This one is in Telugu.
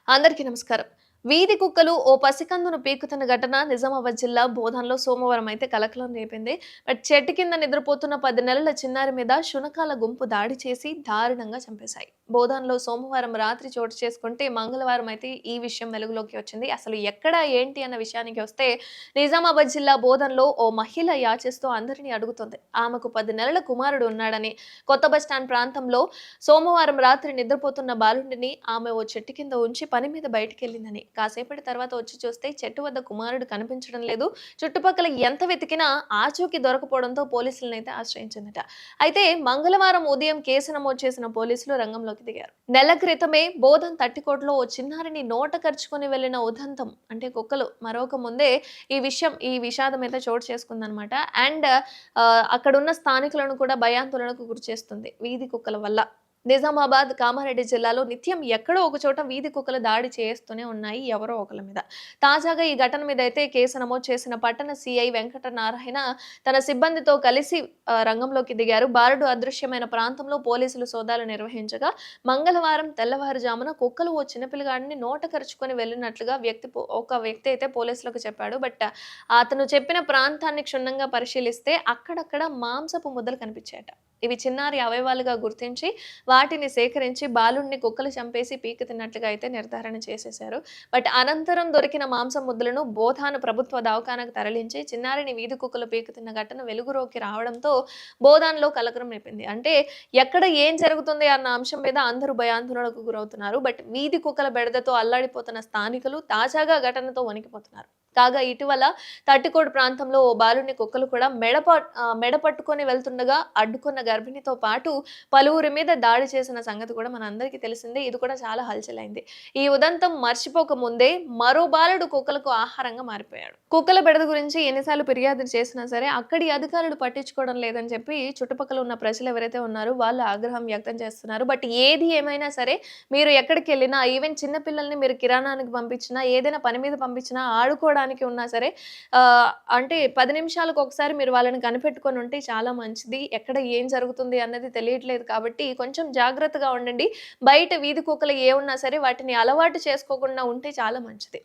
అందరికీ నమస్కారం. వీధి కుక్కలు ఓ పసికందును పీకుతున్న ఘటన నిజామాబాద్ జిల్లా బోధన్‌లో సోమవారం అయితే కలకలం రేపింది. చెట్టు కింద నిద్రపోతున్న 10 నెలల చిన్నారి మీద శునకాల గుంపు దాడి చేసి దారుణంగా చంపేశాయి. బోధన్‌లో సోమవారం రాత్రి చోటు చేసుకుంటే మంగళవారం అయితే ఈ విషయం వెలుగులోకి వచ్చింది. అసలు ఎక్కడ ఏంటి అన్న విషయానికి వస్తే నిజామాబాద్ జిల్లా బోధన్‌లో ఓ మహిళ యాచిస్తూ అందరిని అడుగుతోంది. ఆమెకు 10 నెలల కుమారుడు ఉన్నాడని, కొత్త బస్టాండ్ ప్రాంతంలో సోమవారం రాత్రి నిద్రపోతున్న బాలుడిని ఆమె ఓ చెట్టు కింద ఉంచి పని మీద బయటికెళ్ళిందని. కాసేపటి తర్వాత వచ్చి చూస్తే చెట్టు వద్ద కుమారుడు కనిపించడం లేదు. చుట్టుపక్కల ఎంత వెతికినా ఆచూకీ దొరకపోవడంతో పోలీసులనైతే ఆశ్రయించిందట. అయితే మంగళవారం ఉదయం కేసు నమోదు చేసిన పోలీసులు రంగంలోకి దిగారు. నెల క్రితమే బోధన్ తట్టికోటలో ఓ చిన్నారిని నోట కరుచుకొని వెళ్లిన ఉదంతం అంటే కుక్కలు మరొక ముందే ఈ విషాదం అయితే చోటు చేసుకుందనమాట. అండ్ అక్కడున్న స్థానికులను కూడా భయాందోళనకు గురి చేస్తుంది వీధి కుక్కల వల్ల. నిజామాబాద్, కామారెడ్డి జిల్లాలో నిత్యం ఎక్కడో ఒక చోట వీధి కుక్కలు దాడి చేస్తూనే ఉన్నాయి ఎవరో ఒకళ్ళ మీద. తాజాగా ఈ ఘటన మీద అయితే కేసు నమోదు చేసిన పట్టణ సీఐ వెంకటనారాయణ తన సిబ్బందితో కలిసి రంగంలోకి దిగారు. బాలుడు అదృశ్యమైన ప్రాంతంలో పోలీసులు సోదాలు నిర్వహించగా మంగళవారం తెల్లవారుజామున కుక్కలు ఓ చిన్నపిల్లగాడిని నోట కరుచుకొని వెళ్ళినట్లుగా ఒక వ్యక్తి అయితే పోలీసులకు చెప్పాడు. అతను చెప్పిన ప్రాంతాన్ని క్షుణ్ణంగా పరిశీలిస్తే అక్కడక్కడ మాంసపు ముద్దలు కనిపించాయట. ఇవి చిన్నారి అవయవాలుగా గుర్తించి వాటిని సేకరించి బాలుడిని కుక్కలు చంపేసి పీక తిన్నట్లుగా అయితే నిర్ధారణ చేసేశారు. అనంతరం దొరికిన మాంసం ముద్దలను బోధాను ప్రభుత్వ దవాఖానకు తరలించి చిన్నారిని వీధి కుక్కలు పీక తిన్న ఘటన వెలుగులోకి రావడంతో బోధాన్లో కలకలం రేపింది. అంటే ఎక్కడ ఏం జరుగుతుంది అన్న అంశం మీద అందరూ భయాందోళనకు గురవుతున్నారు. వీధి కుక్కల బెడదతో అల్లాడిపోతున్న స్థానికులు తాజాగా ఘటనతో వణికిపోతున్నారు. కాగా ఇటీవల తట్టికోడు ప్రాంతంలో ఓ బాలుడిని కుక్కలు కూడా మెడ పట్టుకొని వెళ్తుండగా అడ్డుకున్న గర్భిణితో పాటు పలువురి మీద దాడి చేసిన సంగతి కూడా మనందరికీ తెలిసిందే. ఇది కూడా చాలా హల్చలైంది. ఈ ఉదంతం మర్చిపోక ముందే మరో బాలుడు కుక్కలకు ఆహారంగా మారిపోయాడు. కుక్కల బెడద గురించి ఎన్నిసార్లు ఫిర్యాదు చేసినా సరే అక్కడి అధికారులు పట్టించుకోవడం లేదని చెప్పి చుట్టుపక్కల ఉన్న ప్రజలు ఎవరైతే ఉన్నారో వాళ్ళు ఆగ్రహం వ్యక్తం చేస్తున్నారు. ఏది ఏమైనా సరే మీరు ఎక్కడికి వెళ్ళినా ఈవెన్ చిన్న పిల్లల్ని మీరు కిరాణానికి పంపించినా ఏదైనా పని మీద పంపించినా ఆడుకోవడానికి ఉన్నా సరే అంటే 10 నిమిషాలకు ఒకసారి మీరు వాళ్ళని కనిపెట్టుకొని ఉంటే చాలా మంచిది. ఎక్కడ ఏం జరుగుతుంది అన్నది తెలియట్లేదు కాబట్టి కొంచెం జాగ్రత్తగా ఉండండి. బయట వీధి కుక్కలు ఏ ఉన్నా సరే వాటిని అలవాటు చేసుకోకుండా ఉంటే చాలా మంచిది.